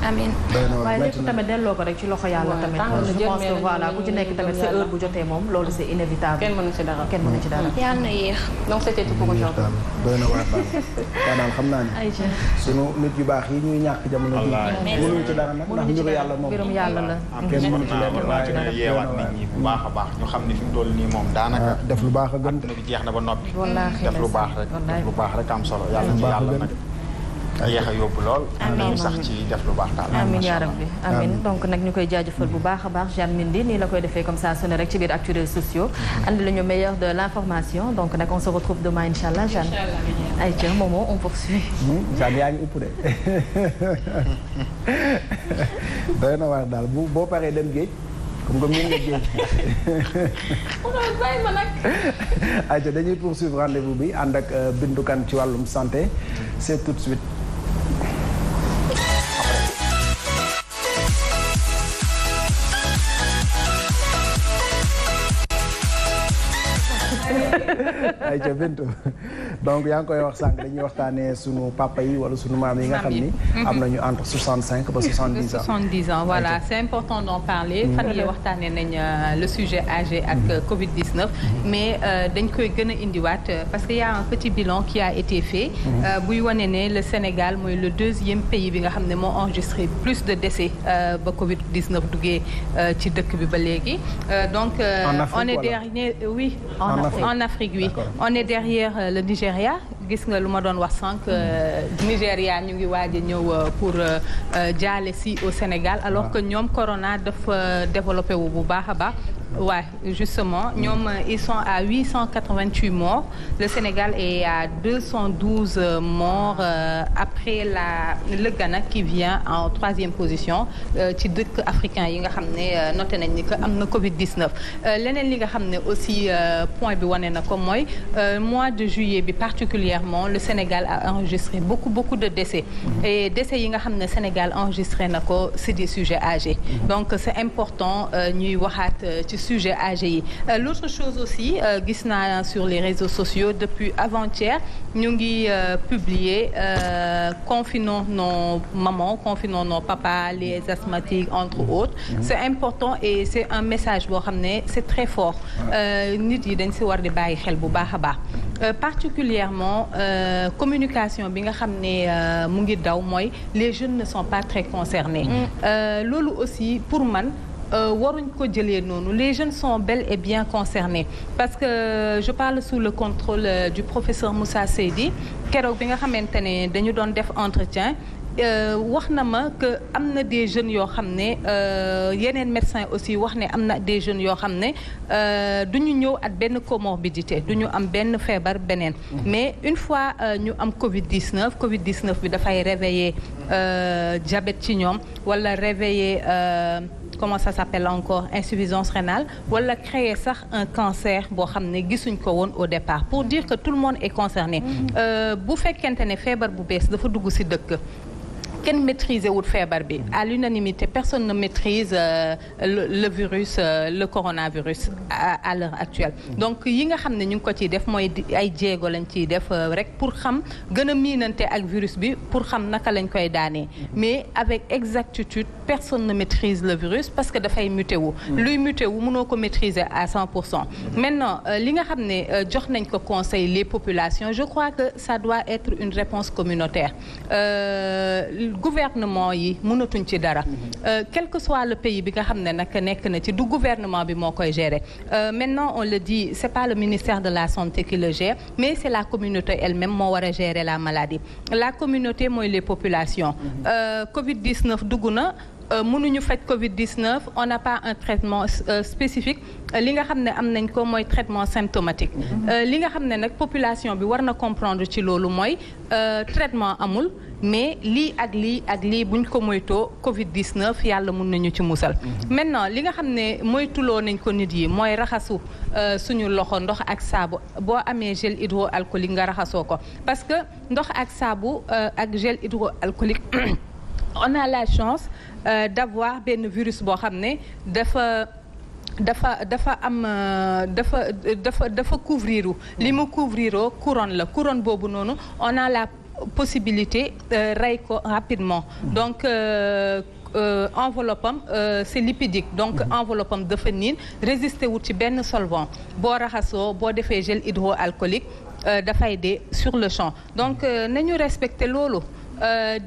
amiin waaye lépp tamit delloo ko rek ci loxo yàlla tamit. je pense que voilà ku ci nekk tamit sa heure bu jotee moom loolu c'est inévitable. kenn mënu ci dara kenn mënu ci dara. yàlla na yéex. donc c'était tout pour aujourd'hui. doy na waar daal waaw daal xam naa ne. ayca sunu nit yu baax yi ñuy ñàkk jamono ji mënuñu ci dara nag ndax mbiru yàlla moom mbirum yàlla la. kenn mënu ci leen waaye dina yeewaat nit ñi bu baax a baax ñu xam ne fi mu toll nii moom daanaka def lu baax a gën bi jeex na ba noppi wallaahi def lu baax rek def lu baax rek am solo yàlla ci yàlla nag yeex a yóbbu lool ñu sax ci def lu baax daal amiin yaa rabbi amiin donc nag ñu koy jaajëfal bu baax a baax Jeanne Mendy nii la koy defee comme ça su ne rek ci biir actu réseaux sociaux andi la ñu meilleur de l'information donc nag on se retrouve demain inchallah Jeanne ayca Momo on poursuit Jeanne yaa ngi upp de doy na waar daal boo paree dem géej comme que miin nga géej bàyyi ma nag. ayca dañuy poursuivre rendez-vous bi ànd ak Bintou Kane ci wàllum santé c'est tout de suite. ayca Bintou donc yaa ngi koy wax sànq dañuy waxtaanee sunu papa yi wala sunu maam yi nga xam ni. am nañu entre 65 ba 70 ans. 70 ans voilà c'est important d'en parler. fan yii waxtaanee nañ le sujet âgé ak Covid-19. mais dañ koy gën a indiwaat parce que y a un petit bilan qui a été fait. buy wane ne le Sénégal mooy le deuxième pays bi nga xam ne moo enregistré plus de décès ba Covid-19 duggee ci dëkk bi ba léegi. donc on est dernier oui. En Afrique oui. On est derrière le Nigeria gis nga lu ma doon wax sànq Nigeria ñu ngi waaj a ñëw pour jaale si au Sénégal alors que ñoom corona dafa développé wu bu baax a baax. Ouais, justement ñoom ils sont à 888 morts le Sénégal est à 212 morts après le Ghana qui vient en troisième position ci dëkk africain yi nga xam ne noté nañ ni que am na Covid-19 leneen li nga xam ne aussi point bi wane na ko mooy mois de juillet bi particulièrement le Sénégal a enregistré beaucoup de décès et décès yi nga xam ne Sénégal enregistré na ko c'est des sujets âgés donc c'est important ñuy waxaat ci sujet âgé yi l'autre chose aussi gis naa sur les réseaux sociaux depuis avant-hier ñu ngi publier confinons nos mamans confinons nos papas les asthmatiques entre autres c'est important et c'est un message boo xam ne c'est très fort nit yi dañ si war di bàyyi xel bu baax a baax particulièrement communication bi nga xam ne mu ngi daw mooy les jeunes ne sont pas très concernés loolu aussi pour man waruñ ko jëlee noonu les jeunes sont bel et bien concernés parce que je parle sous le contrôle du professeur Moussa Seydi keroog bi nga xamante ne dañu doon def entretien wax na ma que am na des jeunes yoo xam ne yeneen médecins aussi wax ne am na des jeunes yoo xam ne du ñu ñëw ak benn comorbidité du ñu am benn feebar beneen mais une fois ñu am Covid-19 bi dafay réveiller diabète ci ñoom wala réveiller comment ça s'appelle encore insuffisance rénale wala créer sax un cancer boo xam ne gisuñ ko woon au départ pour dire que tout le monde est concerné bu fekkente ne feebar bu bees dafa dugg ci dëkk kenn maîtriser wut feebar bi à l'unanimité personne ne maîtrise le virus le coronavirus à l'heure actuelle donc yi nga xam ne ñu ngi ko ciy def mooy ay jéego lañ ciy def rek pour xam gën a miinante ak virus bi pour xam naka lañ koy daanee mais avec exactitude personne ne maîtrise le virus parce que dafay muté wu luy muté wu mënoo ko maîtriser à 100% maintenant li nga xam ne jox nañ ko conseil les populations je crois que ça doit être une réponse communautaire gouvernement yi mënatuñ ci dara quel que soit le pays bi nga xam ne nag nekk na ci du gouvernement bi moo koy gérer maintenant on le dit c'est pas le ministère de la santé qui le gère mais c'est la communauté elle-même moo war a gérer la maladie la communauté mooy les populations Covid-19 dugg na mënuñu faj Covid-19 on n'a pas un traitement spécifique li nga xam ne am nañ ko mooy traitement symptomatique li nga xam ne nag population bi war na comprendre ci loolu mooy traitement amul mais lii ak lii buñ ko moytoo Covid-19 yàlla mun nañu ci musal maintenant li nga xam ne moytuloo nañ ko nit yi mooy raxasu suñu loxo ndox ak saabu boo amee gel hydroalcoolique nga raxasoo ko parce que ndox ak saabu ak gel hydroalcoolique on a la chance d'avoir benn virus boo xam ne dafa couvrir li mu couvriroo couronne la couronne boobu noonu on a la possibilité rey ko rapidement donc enveloppe am c'est lipidique donc enveloppe am dafa niin résister wut ci benn solvant boo raxasoo boo defee gel hydroalcoolique dafay dee sur le champ donc nañu respecter loolu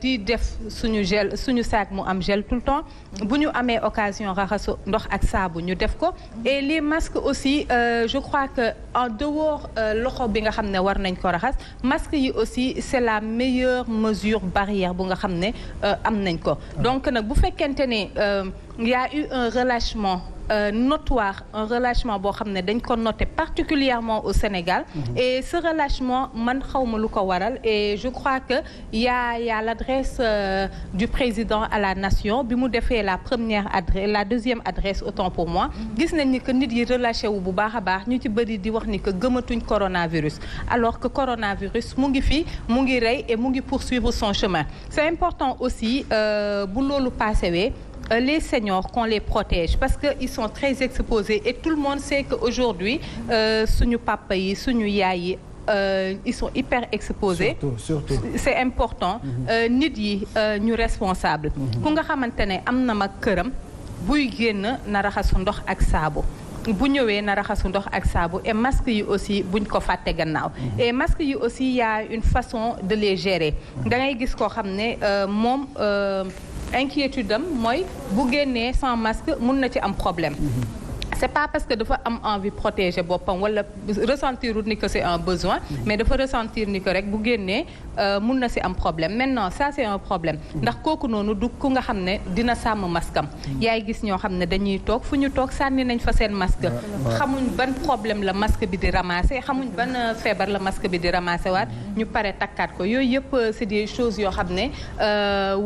di def suñu sac mu am gel tout le temps bu ñu amee occasion raxasu ndox ak saabu ñu def ko et les masques aussi je crois que en dehors loxo bi nga xam ne war nañ ko raxas masque yi aussi c'est la meilleure mesure barrière bu nga xam ne am nañ ko donc nag bu fekkente ne y a eu un relâchement notoire un relâchement boo xam ne dañ ko noté particulièrement au Sénégal et ce relâchement man xawma lu ko waral et je crois que y a l'adresse du président à la nation bi mu defee la première adresse la deuxième adresse autant pour moi gis nañ ni que nit yi relâché wu bu baax a baax ñu ci bëri di wax ni que gëmatuñ coronavirus alors que coronavirus mu ngi fi mu ngi rey et mu ngi poursuivre son chemin c'est important aussi bu loolu passé wee les seniors qu'on les protège parce que ils sont très exposés et tout le monde sait que aujourd'hui suñu papa yi suñu yaay yi ils sont hyper exposés surtout. C'est important nit yi ñu responsable ku nga xamante ne am na mag këram buy génn na raxasu ndox ak saabu bu ñëwee na raxasu ndox ak saabu et masque yi aussi buñ ko fàtte gannaaw et masque yi aussi y a une façon de les gérer da ngay gis koo xam ne moom inquiétude am mooy bu génnee sans masque mun na ci am problème c'est pas parce que dafa am envie protéger boppam wala ressentir ni que c'est un besoin mais dafa ressentir ni que rek bu génnee mun na ci am problème maintenant ça c'est un problème ndax kooku noonu du ku nga xam ne dina sàmm maskam yaay gis ñoo xam ne dañuy toog fu ñu toog sànni nañ fa seen masque xamuñ ban problème la masque bi di ramasser xamuñ ban feebar la masque bi di ramasser waat ñu pare takkaat ko yooyu yëpp c'est des choses yoo xam ne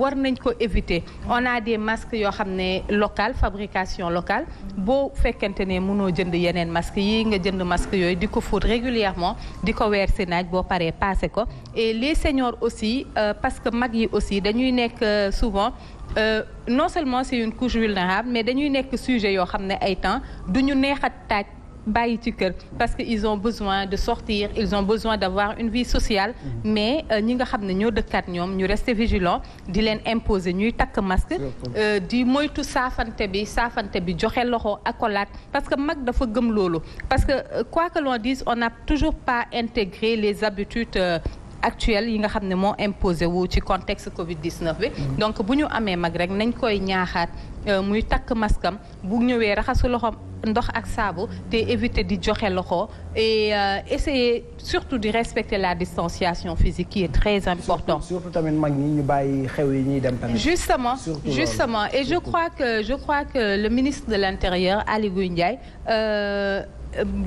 war nañ ko éviter on a des masques yoo xam ne local fabrication locale boo fekkente ne mënoo jënd yeneen masque yi nga jënd masque yooyu di ko fóot régulièrement di ko weer si naaj boo paree passé ko et les seniors aussi parce que mag yi aussi dañuy nekk souvent non seulement c'est une couche vulnérable mais dañuy nekk sujet yoo xam ne ay temps duñu neex a taaj bàyyi ci kër parce que ils ont besoin de sortir ils ont besoin d'avoir une vie sociale mais ñi nga xam ne ñoo dëkkaat ñoom ñu rester vigilant di leen imposer ñuy takk masque di moytu saafante bi joxe loxo accolade parce que mag dafa gëm loolu parce que quoi que l'on dise on n'a toujours pas intégré les habitudes actuelle yi nga xam ne moo imposé wu ci contexte Covid-19 bi donc bu ñu amee mag rek nañ koy ñaaxaat muy takk maskam bu ñëwee raxasu loxo ndox ak saabu te éviter di joxe loxo et essayer surtout de respecter la distanciation physique qui est très important. surtout tamit mag ñi ñu bàyyi xew yi ñuy dem tamit. justement et je crois que le ministre de l'Intérieur Aly Ngouille Ndiaye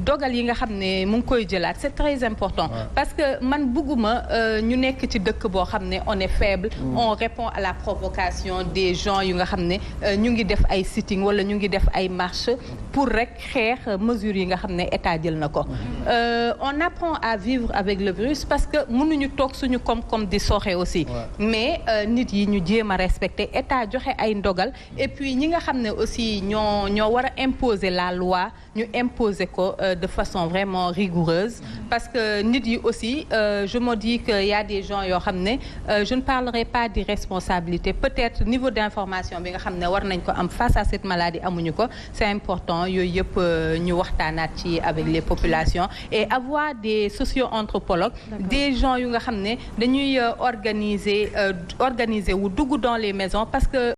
dogal yi nga xam ne mu ngi koy jëlaat c'est très important parce que man bëgguma ñu nekk ci dëkk boo xam ne on est faible on répond à la provocation des gens yu nga xam ne ñu ngi def ay sitting wala ñu ngi def ay marche pour rek xeex mesures yi nga xam ne état jël na ko on apprend à vivre avec le virus parce que mënuñu toog suñu koom-koom di sooxe aussi mais nit yi ñu jéem a respecter état joxe ay ndogal et puis ñi nga xam ne aussi ñoo war a imposer la loi ñu imposer de façon vraiment rigoureuse parce que nit yi aussi je me dis que y a des gens yoo xam ne je ne parlerai pas d'irresponsabilité peut-être niveau d'information bi nga xam ne war nañ ko am face à cette maladie amuñu ko c'est important yooyu yëpp ñu waxtaanaat ci avec les populations et avoir des socio-anthropologues des gens yu nga xam ne dañuy organiser wu dugg dans les maisons parce que